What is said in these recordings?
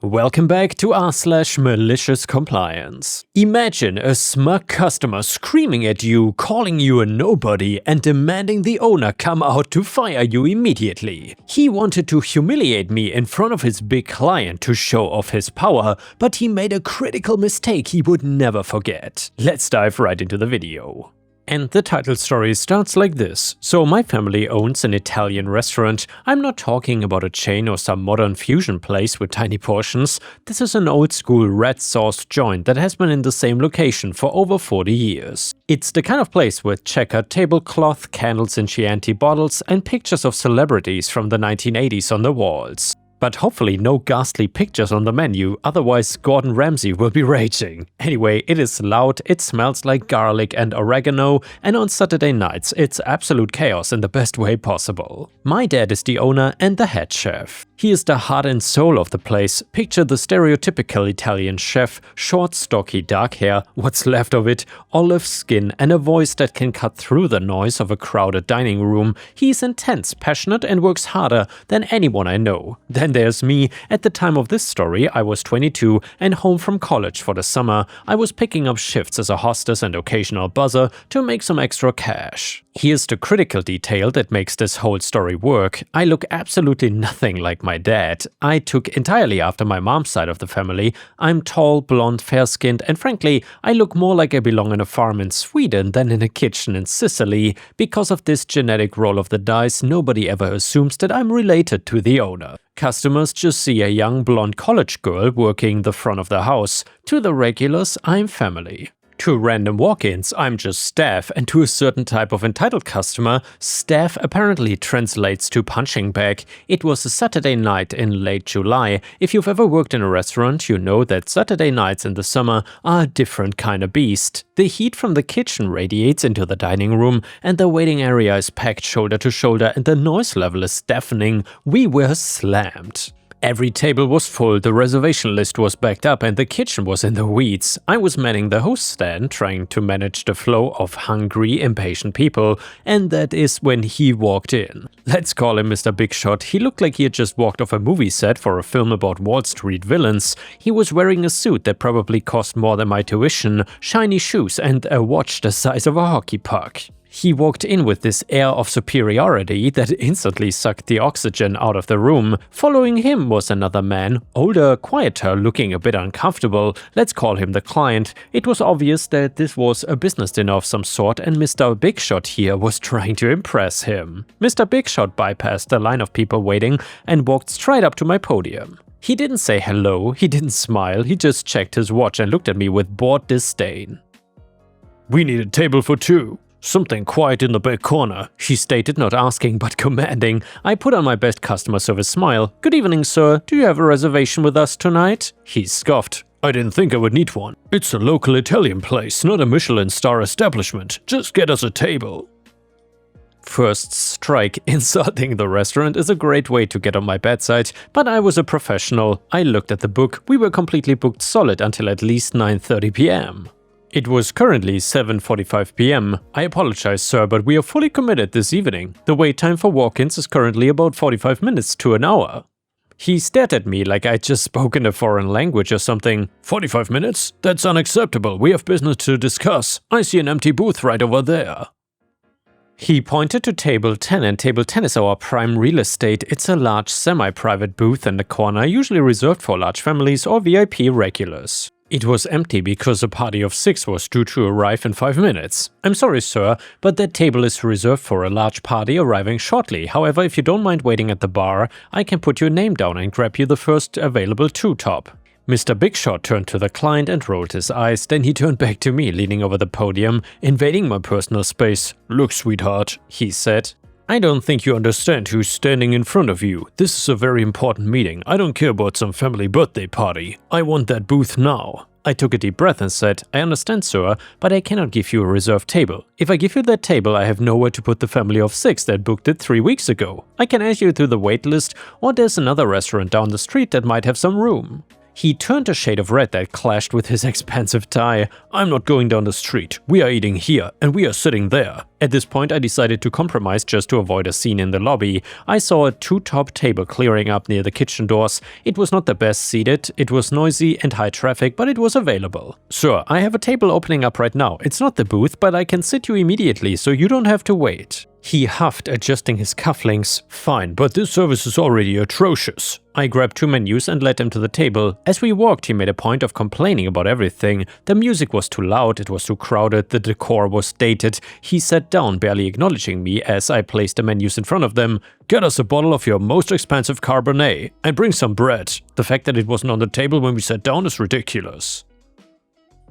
Welcome back to r/MaliciousCompliance. Imagine a smug customer screaming at you, calling you a nobody, and demanding the owner come out to fire you immediately. He wanted to humiliate me in front of his big client to show off his power, but he made a critical mistake he would never forget. Let's dive right into the video. And the title story starts like this. So my family owns an Italian restaurant. I'm not talking about a chain or some modern fusion place with tiny portions. This is an old school red sauce joint that has been in the same location for over 40 years. It's the kind of place with checkered tablecloth, candles in Chianti bottles, and pictures of celebrities from the 1980s on the walls. But hopefully no ghastly pictures on the menu, otherwise Gordon Ramsay will be raging. Anyway, it is loud, it smells like garlic and oregano, and on Saturday nights it's absolute chaos in the best way possible. My dad is the owner and the head chef. He is the heart and soul of the place. Picture the stereotypical Italian chef, short, stocky, dark hair, what's left of it, olive skin, and a voice that can cut through the noise of a crowded dining room. He's intense, passionate, and works harder than anyone I know. Then there's me. At the time of this story, I was 22 and home from college for the summer. I was picking up shifts as a hostess and occasional buzzer to make some extra cash. Here's the critical detail that makes this whole story work. I look absolutely nothing like my dad. I took entirely after my mom's side of the family. I'm tall, blonde, fair-skinned, and frankly, I look more like I belong on a farm in Sweden than in a kitchen in Sicily. Because of this genetic roll of the dice, nobody ever assumes that I'm related to the owner. Customers just see a young blonde college girl working the front of the house. To the regulars, I'm family. To random walk-ins, I'm just staff, and to a certain type of entitled customer, staff apparently translates to punching bag. It was a Saturday night in late July. If you've ever worked in a restaurant, you know that Saturday nights in the summer are a different kind of beast. The heat from the kitchen radiates into the dining room, and the waiting area is packed shoulder to shoulder, and the noise level is deafening. We were slammed. Every table was full, the reservation list was backed up, and the kitchen was in the weeds. I was manning the host stand, trying to manage the flow of hungry, impatient people, and that is when he walked in. Let's call him Mr. Big Shot. He looked like he had just walked off a movie set for a film about Wall Street villains. He was wearing a suit that probably cost more than my tuition, shiny shoes, and a watch the size of a hockey puck. He walked in with this air of superiority that instantly sucked the oxygen out of the room. Following him was another man, older, quieter, looking a bit uncomfortable. Let's call him the client. It was obvious that this was a business dinner of some sort, and Mr. Big Shot here was trying to impress him. Mr. Big Shot bypassed the line of people waiting and walked straight up to my podium. He didn't say hello, he didn't smile, he just checked his watch and looked at me with bored disdain. "We need a table for two. Something quiet in the back corner," he stated, not asking but commanding. I put on my best customer service smile. "Good evening, sir. Do you have a reservation with us tonight?" He scoffed. "I didn't think I would need one. It's a local Italian place, not a Michelin star establishment. Just get us a table." First strike. Insulting the restaurant is a great way to get on my bad side, but I was a professional. I looked at the book. We were completely booked solid until at least 9:30 p.m. It was currently 7:45 p.m. I apologize, sir, but we are fully committed this evening. The wait time for walk-ins is currently about 45 minutes to an hour. He stared at me like I'd just spoken a foreign language or something. 45 minutes? That's unacceptable. We have business to discuss. I see an empty booth right over there. He pointed to table 10, and table 10 is our prime real estate. It's a large semi-private booth in the corner, usually reserved for large families or VIP regulars. It was empty because a party of 6 was due to arrive in 5 minutes. "I'm sorry, sir, but that table is reserved for a large party arriving shortly. However, if you don't mind waiting at the bar, I can put your name down and grab you the first available two-top." Mr. Big Shot turned to the client and rolled his eyes, then he turned back to me, leaning over the podium, invading my personal space. "Look, sweetheart," he said. "I don't think you understand who's standing in front of you. This is a very important meeting. I don't care about some family birthday party. I want that booth now." I took a deep breath and said, "I understand, sir, but I cannot give you a reserved table. If I give you that table, I have nowhere to put the family of 6 that booked it 3 weeks ago. I can add you to the wait list, or there's another restaurant down the street that might have some room." He turned a shade of red that clashed with his expensive tie. "I'm not going down the street. We are eating here, and we are sitting there." At this point, I decided to compromise just to avoid a scene in the lobby. I saw a two-top table clearing up near the kitchen doors. It was not the best seated, it was noisy and high traffic, but it was available. "Sir, I have a table opening up right now. It's not the booth, but I can sit you immediately, so you don't have to wait." He huffed, adjusting his cufflinks. "Fine, but this service is already atrocious." I grabbed 2 menus and led him to the table. As we walked, he made a point of complaining about everything. The music was too loud, it was too crowded, the decor was dated. He sat down, barely acknowledging me as I placed the menus in front of them. "Get us a bottle of your most expensive Cabernet and bring some bread." The fact that it wasn't on the table when we sat down is ridiculous.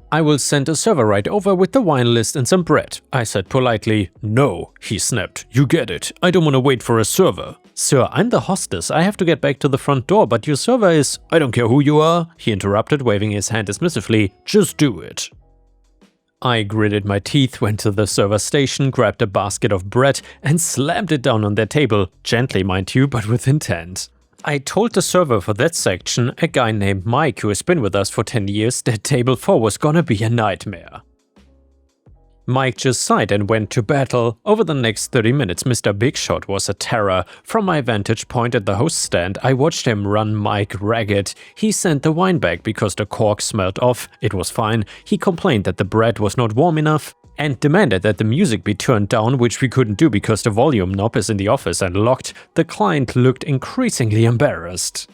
"I will send a server right over with the wine list and some bread," I said politely. "No," he snapped. "You get it. I don't want to wait for a server." "Sir, I'm the hostess. I have to get back to the front door, but your server is—" "I don't care who you are," he interrupted, waving his hand dismissively. "Just do it." I gritted my teeth, went to the server station, grabbed a basket of bread and slammed it down on their table. Gently, mind you, but with intent. I told the server for that section, a guy named Mike who has been with us for 10 years, that table 4 was gonna be a nightmare. Mike just sighed and went to battle. Over the next 30 minutes, Mr. Big Shot was a terror. From my vantage point at the host stand, I watched him run Mike ragged. He sent the wine back because the cork smelled off. It was fine. He complained that the bread was not warm enough and demanded that the music be turned down, which we couldn't do because the volume knob is in the office and locked. The client looked increasingly embarrassed.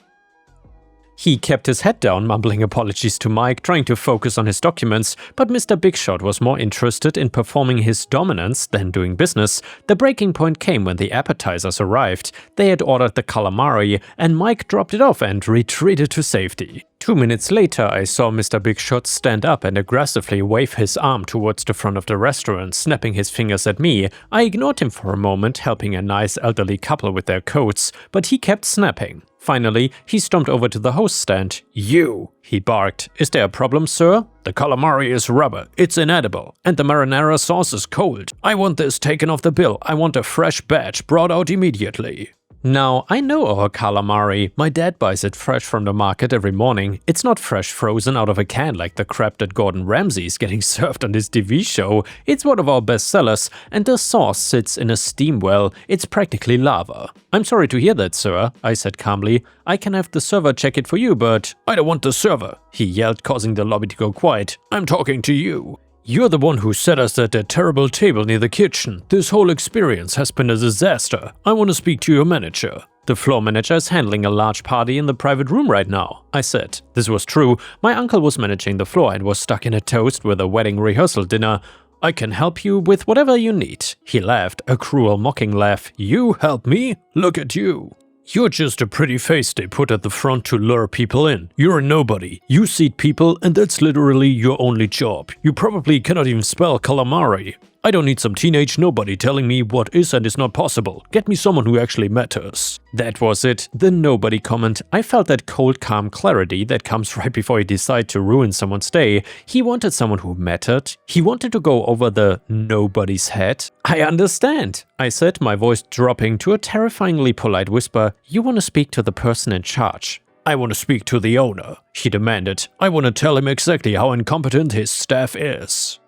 He kept his head down, mumbling apologies to Mike, trying to focus on his documents, but Mr. Big Shot was more interested in performing his dominance than doing business. The breaking point came when the appetizers arrived. They had ordered the calamari, and Mike dropped it off and retreated to safety. 2 minutes later, I saw Mr. Big Shot stand up and aggressively wave his arm towards the front of the restaurant, snapping his fingers at me. I ignored him for a moment, helping a nice elderly couple with their coats, but he kept snapping. Finally, he stomped over to the host stand. "You!" he barked. "Is there a problem, sir? The calamari is rubber, it's inedible, and the marinara sauce is cold. I want this taken off the bill. I want a fresh batch brought out immediately." Now, I know our calamari. My dad buys it fresh from the market every morning. It's not fresh frozen out of a can like the crap that Gordon Ramsay is getting served on his TV show. It's one of our best sellers, and the sauce sits in a steam well. It's practically lava. "I'm sorry to hear that, sir," I said calmly. "I can have the server check it for you, but—" "I don't want the server," he yelled, causing the lobby to go quiet. "I'm talking to you. You're the one who set us at that terrible table near the kitchen. This whole experience has been a disaster. I want to speak to your manager." "The floor manager is handling a large party in the private room right now," I said. This was true. My uncle was managing the floor and was stuck in a toast with a wedding rehearsal dinner. "I can help you with whatever you need." He laughed, a cruel mocking laugh. "You help me? Look at you. You're just a pretty face they put at the front to lure people in. You're a nobody. You seat people, and that's literally your only job. You probably cannot even spell calamari. I don't need some teenage nobody telling me what is and is not possible. Get me someone who actually matters." That was it, the nobody comment. I felt that cold, calm clarity that comes right before you decide to ruin someone's day. He wanted someone who mattered. He wanted to go over the nobody's head. "I understand," I said, my voice dropping to a terrifyingly polite whisper. "You want to speak to the person in charge." "I want to speak to the owner," he demanded. "I want to tell him exactly how incompetent his staff is.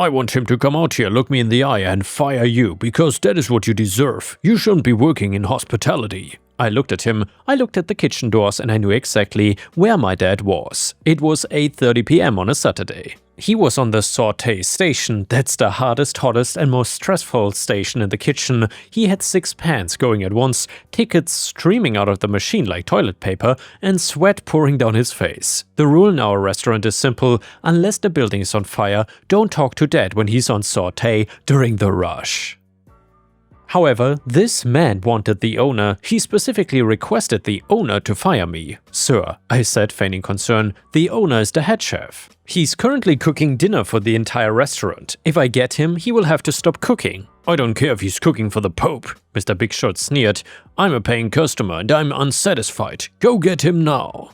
I want him to come out here, look me in the eye and fire you, because that is what you deserve. You shouldn't be working in hospitality." I looked at him, I looked at the kitchen doors, and I knew exactly where my dad was. It was 8:30 p.m. on a Saturday. He was on the saute station. That's the hardest, hottest, and most stressful station in the kitchen. He had 6 pans going at once, tickets streaming out of the machine like toilet paper, and sweat pouring down his face. The rule in our restaurant is simple: unless the building is on fire, don't talk to Dad when he's on saute during the rush. However, this man wanted the owner. He specifically requested the owner to fire me. "Sir," I said, feigning concern, "the owner is the head chef. He's currently cooking dinner for the entire restaurant. If I get him, he will have to stop cooking." "I don't care if he's cooking for the Pope," Mr. Big Shot sneered. "I'm a paying customer and I'm unsatisfied. Go get him now."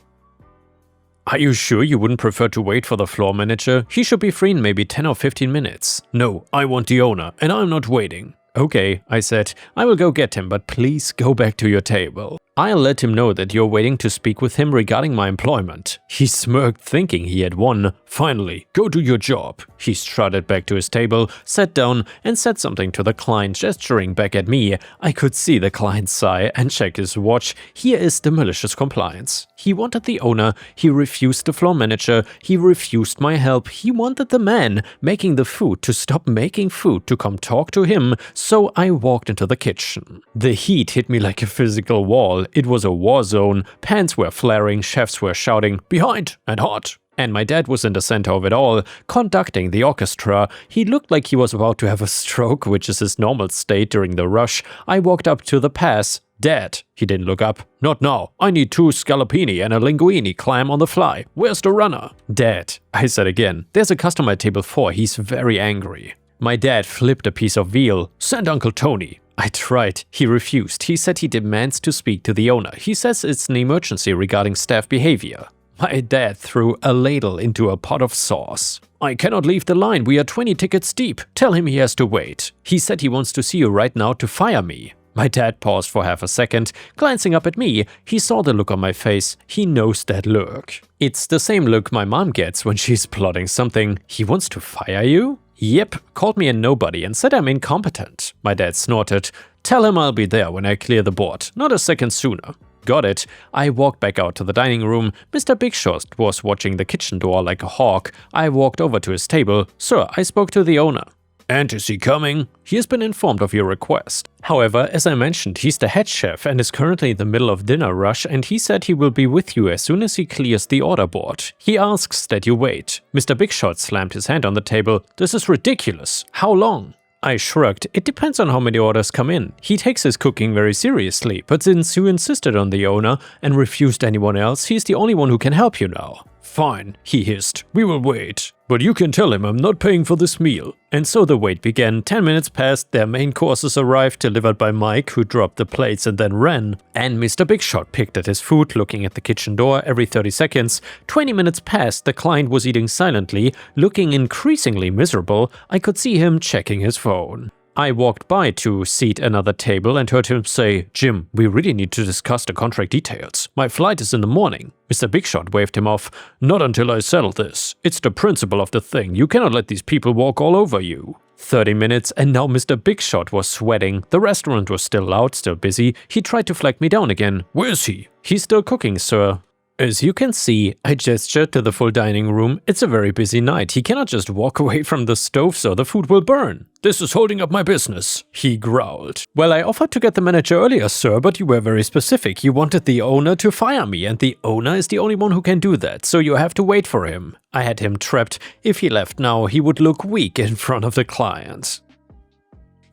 "Are you sure you wouldn't prefer to wait for the floor manager? He should be free in maybe 10 or 15 minutes. "No, I want the owner, and I'm not waiting." "Okay," I said, "I will go get him, but please go back to your table." I'll let him know that you're waiting to speak with him regarding my employment. He smirked, thinking he had won. Finally, go do your job. He strutted back to his table, sat down, and said something to the client, gesturing back at me. I could see the client sigh and check his watch. Here is the malicious compliance. He wanted the owner, he refused the floor manager, he refused my help, he wanted the man making the food to stop making food to come talk to him, so I walked into the kitchen. The heat hit me like a physical wall. It was a war zone. Pans were flaring, chefs were shouting, "Behind!" and "Hot!" And my dad was in the center of it all, conducting the orchestra. He looked like he was about to have a stroke, which is his normal state during the rush. I walked up to the pass. "Dad." He didn't look up. "Not now. I need 2 scallopini and a linguine clam on the fly. Where's the runner?" "Dad," I said again. "There's a customer at table 4. He's very angry." My dad flipped a piece of veal. "Send Uncle Tony." I tried. He refused. He said he demands to speak to the owner. He says it's an emergency regarding staff behavior. My dad threw a ladle into a pot of sauce. "I cannot leave the line. We are 20 tickets deep. Tell him he has to wait. He said he wants to see you right now to fire me." My dad paused for half a second, glancing up at me. He saw the look on my face. He knows that look. It's the same look my mom gets when she's plotting something. "He wants to fire you?" "Yep, called me a nobody and said I'm incompetent." My dad snorted. "Tell him I'll be there when I clear the board, not a second sooner." Got it. I walked back out to the dining room. Mr. Big Shot was watching the kitchen door like a hawk. I walked over to his table. "Sir, I spoke to the owner." "And is he coming?" "He has been informed of your request. However, as I mentioned, he's the head chef and is currently in the middle of dinner rush, and he said he will be with you as soon as he clears the order board. He asks that you wait." Mr. Big Shot slammed his hand on the table. "This is ridiculous. How long?" I shrugged. "It depends on how many orders come in. He takes his cooking very seriously, but since you insisted on the owner and refused anyone else, he's the only one who can help you now." "Fine," he hissed. "We will wait. But you can tell him I'm not paying for this meal." And so the wait began. 10 minutes passed, their main courses arrived, delivered by Mike, who dropped the plates and then ran. And Mr. Big Shot picked at his food, looking at the kitchen door every 30 seconds. 20 minutes passed, the client was eating silently, looking increasingly miserable. I could see him checking his phone. I walked by to seat another table and heard him say, "Jim, we really need to discuss the contract details. My flight is in the morning." Mr. Big Shot waved him off. "Not until I settle this. It's the principle of the thing. You cannot let these people walk all over you." 30 minutes, and now Mr. Big Shot was sweating. The restaurant was still loud, still busy. He tried to flag me down again. "Where is he?" "He's still cooking, sir." As you can see, I gestured to the full dining room. It's a very busy night. He cannot just walk away from the stove so the food will burn. "This is holding up my business," he growled. "Well, I offered to get the manager earlier, sir, but you were very specific. You wanted the owner to fire me, and the owner is the only one who can do that, so you have to wait for him." I had him trapped. If he left now, he would look weak in front of the client.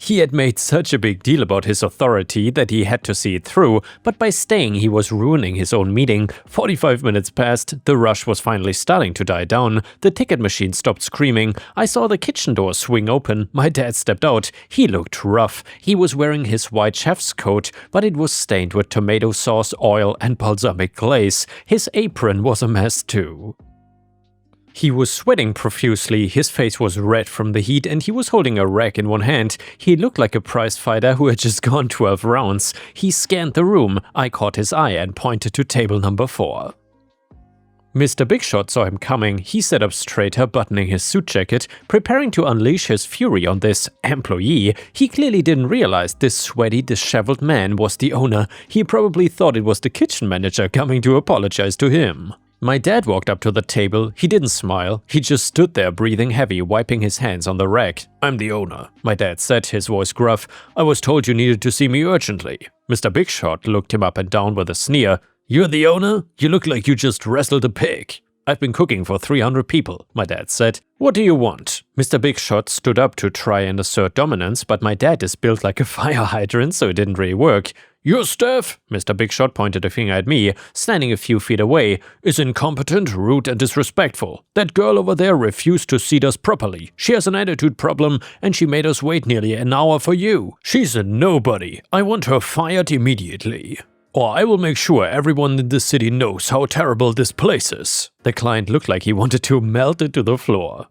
He had made such a big deal about his authority that he had to see it through, but by staying he was ruining his own meeting. 45 minutes passed, the rush was finally starting to die down, the ticket machine stopped screaming, I saw the kitchen door swing open, my dad stepped out, he looked rough, he was wearing his white chef's coat, but it was stained with tomato sauce, oil and balsamic glaze, his apron was a mess too. He was sweating profusely, his face was red from the heat and he was holding a rag in one hand. He looked like a prize fighter who had just gone 12 rounds. He scanned the room, I caught his eye and pointed to table number 4. Mr. Big Shot saw him coming. He sat up straighter, buttoning his suit jacket, preparing to unleash his fury on this employee. He clearly didn't realize this sweaty, disheveled man was the owner. He probably thought it was the kitchen manager coming to apologize to him. My dad walked up to the table. He didn't smile. He just stood there breathing heavy, wiping his hands on the rag. "I'm the owner," my dad said, his voice gruff. "I was told you needed to see me urgently." Mr. Big Shot looked him up and down with a sneer. "You're the owner? You look like you just wrestled a pig." "I've been cooking for 300 people," my dad said. "What do you want?" Mr. Big Shot stood up to try and assert dominance, but my dad is built like a fire hydrant, so it didn't really work. "Your staff," Mr. Big Shot pointed a finger at me, standing a few feet away, "is incompetent, rude and disrespectful. That girl over there refused to seat us properly. She has an attitude problem and she made us wait nearly an hour for you. She's a nobody. I want her fired immediately. Or I will make sure everyone in this city knows how terrible this place is." The client looked like he wanted to melt into the floor.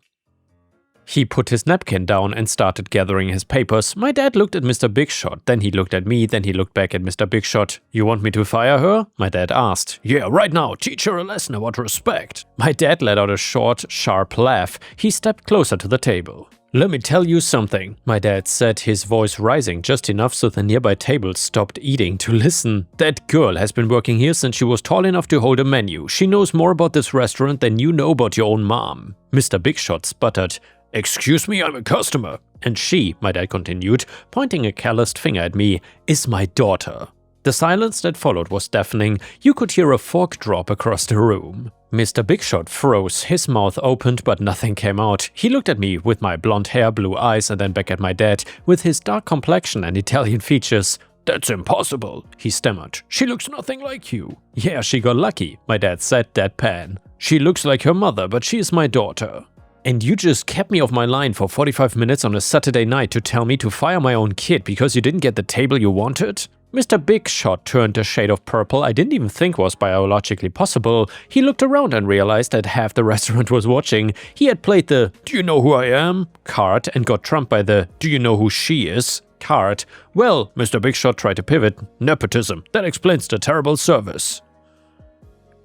He put his napkin down and started gathering his papers. My dad looked at Mr. Big Shot, then he looked at me, then he looked back at Mr. Big Shot. "You want me to fire her?" my dad asked. "Yeah, right now, teach her a lesson about respect." My dad let out a short, sharp laugh. He stepped closer to the table. "Let me tell you something," my dad said, his voice rising just enough so the nearby table stopped eating to listen. "That girl has been working here since she was tall enough to hold a menu. She knows more about this restaurant than you know about your own mom." Mr. Big Shot sputtered, "Excuse me, I'm a customer." "And she," my dad continued, pointing a calloused finger at me, "is my daughter." The silence that followed was deafening. You could hear a fork drop across the room. Mr. Big Shot froze, his mouth opened but nothing came out. He looked at me with my blonde hair, blue eyes, and then back at my dad with his dark complexion and Italian features. "That's impossible," he stammered. "She looks nothing like you." "Yeah, she got lucky," my dad said deadpan. "She looks like her mother, but she is my daughter." "And you just kept me off my line for 45 minutes on a Saturday night to tell me to fire my own kid because you didn't get the table you wanted?" Mr. Big Shot turned a shade of purple I didn't even think was biologically possible. He looked around and realized that half the restaurant was watching. He had played the "Do you know who I am?" card and got trumped by the "Do you know who she is?" card. Well, Mr. Big Shot tried to pivot. "Nepotism. That explains the terrible service."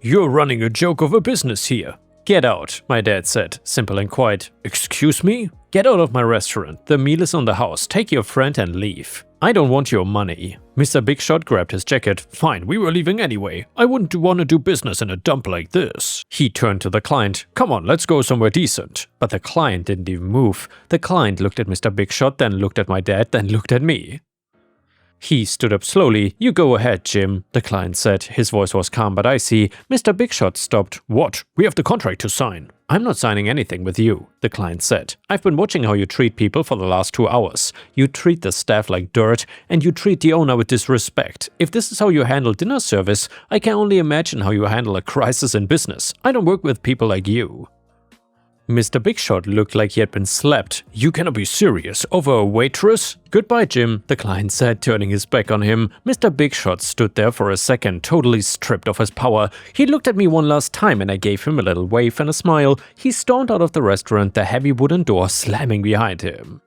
"You're running a joke of a business here." "Get out," my dad said, simple and quiet. "Excuse me?" "Get out of my restaurant. The meal is on the house. Take your friend and leave." "I don't want your money." Mr. Big Shot grabbed his jacket. "Fine, we were leaving anyway. I wouldn't want to do business in a dump like this." He turned to the client. "Come on, let's go somewhere decent." But the client didn't even move. The client looked at Mr. Big Shot, then looked at my dad, then looked at me. He stood up slowly. "You go ahead, Jim," the client said. His voice was calm but icy. Mr. Big Shot stopped. "What? We have the contract to sign." "I'm not signing anything with you," the client said. "I've been watching how you treat people for the last 2 hours. You treat the staff like dirt, and you treat the owner with disrespect. If this is how you handle dinner service, I can only imagine how you handle a crisis in business. I don't work with people like you." Mr. Big Shot looked like he had been slapped. "You cannot be serious. Over a waitress?" "Goodbye, Jim," the client said, turning his back on him. Mr. Big Shot stood there for a second, totally stripped of his power. He looked at me one last time and I gave him a little wave and a smile. He stormed out of the restaurant, the heavy wooden door slamming behind him.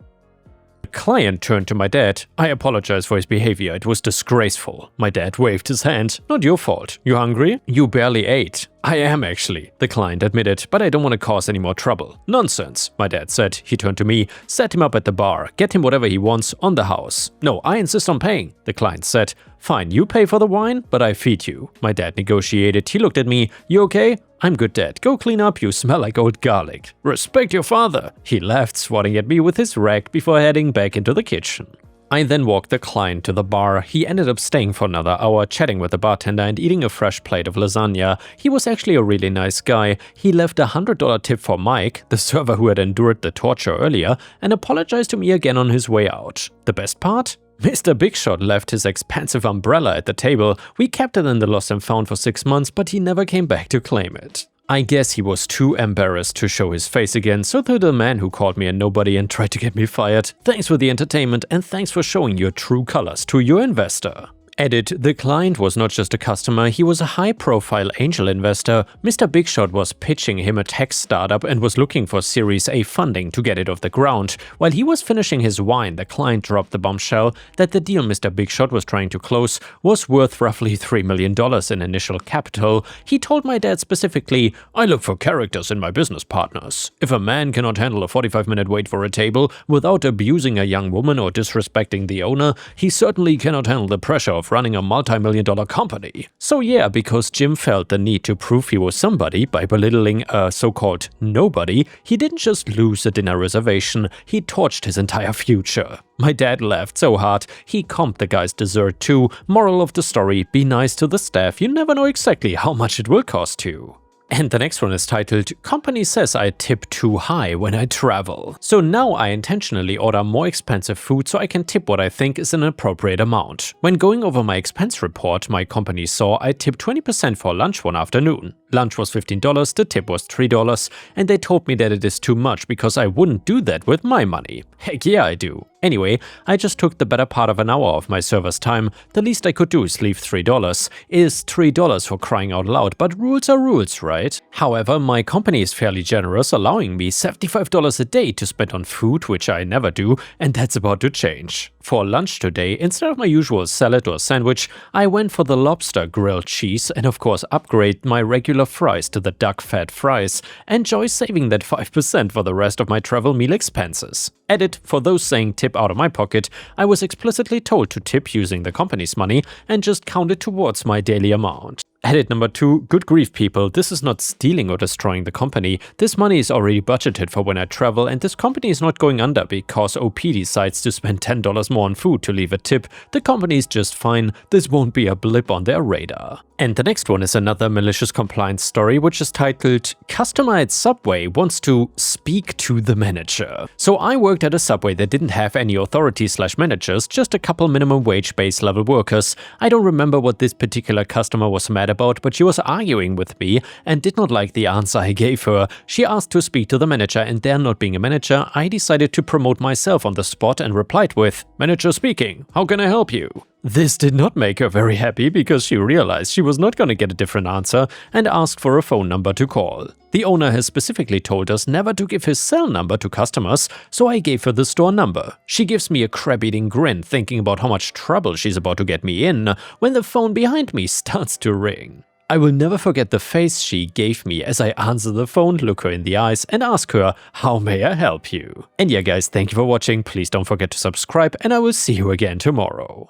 The client turned to my dad. "I apologize for his behavior. It was disgraceful." My dad waved his hand. "Not your fault. You hungry? You barely ate." "I am actually," the client admitted, "but I don't want to cause any more trouble." "Nonsense," my dad said. He turned to me. "Set him up at the bar. Get him whatever he wants on the house." "No, I insist on paying," the client said. "Fine, you pay for the wine, but I feed you." My dad negotiated. He looked at me. "You okay?" "I'm good, Dad. Go clean up. You smell like old garlic." "Respect your father." He laughed, swatting at me with his rag before heading back into the kitchen. I then walked the client to the bar. He ended up staying for another hour, chatting with the bartender and eating a fresh plate of lasagna. He was actually a really nice guy. He left a $100 tip for Mike, the server who had endured the torture earlier, and apologized to me again on his way out. The best part? Mr. Big Shot left his expensive umbrella at the table. We kept it in the lost and found for 6 months, but he never came back to claim it. I guess he was too embarrassed to show his face again, so to the man who called me a nobody and tried to get me fired, thanks for the entertainment and thanks for showing your true colors to your investor. Edit: the client was not just a customer, he was a high-profile angel investor. Mr. Big Shot was pitching him a tech startup and was looking for Series A funding to get it off the ground. While he was finishing his wine, the client dropped the bombshell that the deal Mr. Big Shot was trying to close was worth roughly $3 million in initial capital. He told my dad specifically, "I look for characters in my business partners. If a man cannot handle a 45-minute wait for a table without abusing a young woman or disrespecting the owner, he certainly cannot handle the pressure of running a multi-million-dollar company." So yeah, because Jim felt the need to prove he was somebody by belittling a so-called nobody, he didn't just lose a dinner reservation, he torched his entire future. My dad laughed so hard, he comped the guy's dessert too. Moral of the story, be nice to the staff, you never know exactly how much it will cost you. And the next one is titled, "Company says I tip too high when I travel." So now I intentionally order more expensive food so I can tip what I think is an appropriate amount. When going over my expense report, my company saw I tipped 20% for lunch one afternoon. Lunch was $15, the tip was $3, and they told me that it is too much because I wouldn't do that with my money. Heck yeah, I do. Anyway, I just took the better part of an hour of my server's time. The least I could do is leave $3. It is $3 for crying out loud, but rules are rules, right? right? However, my company is fairly generous, allowing me $75 a day to spend on food, which I never do, and that's about to change. For lunch today, instead of my usual salad or sandwich, I went for the lobster grilled cheese and of course upgrade my regular fries to the duck fat fries. Enjoy saving that 5% for the rest of my travel meal expenses. Edit, for those saying tip out of my pocket, I was explicitly told to tip using the company's money and just count it towards my daily amount. Edit number 2, good grief people, this is not stealing or destroying the company. This money is already budgeted for when I travel, and this company is not going under because OP decides to spend $10 more on food to leave a tip. The company is just fine, this won't be a blip on their radar. And the next one is another malicious compliance story, which is titled, Customer at Subway wants to speak to the manager. So I worked at a Subway that didn't have any authority/managers, just a couple minimum wage base level workers. I don't remember what this particular customer was mad about, but she was arguing with me and did not like the answer I gave her. She asked to speak to the manager, and there not being a manager, I decided to promote myself on the spot and replied with, "Manager speaking, how can I help you?" This did not make her very happy because she realized she was not going to get a different answer and asked for a phone number to call. The owner has specifically told us never to give his cell number to customers, so I gave her the store number. She gives me a crab-eating grin thinking about how much trouble she's about to get me in when the phone behind me starts to ring. I will never forget the face she gave me as I answer the phone, look her in the eyes and ask her, "How may I help you?" And yeah guys, thank you for watching, please don't forget to subscribe and I will see you again tomorrow.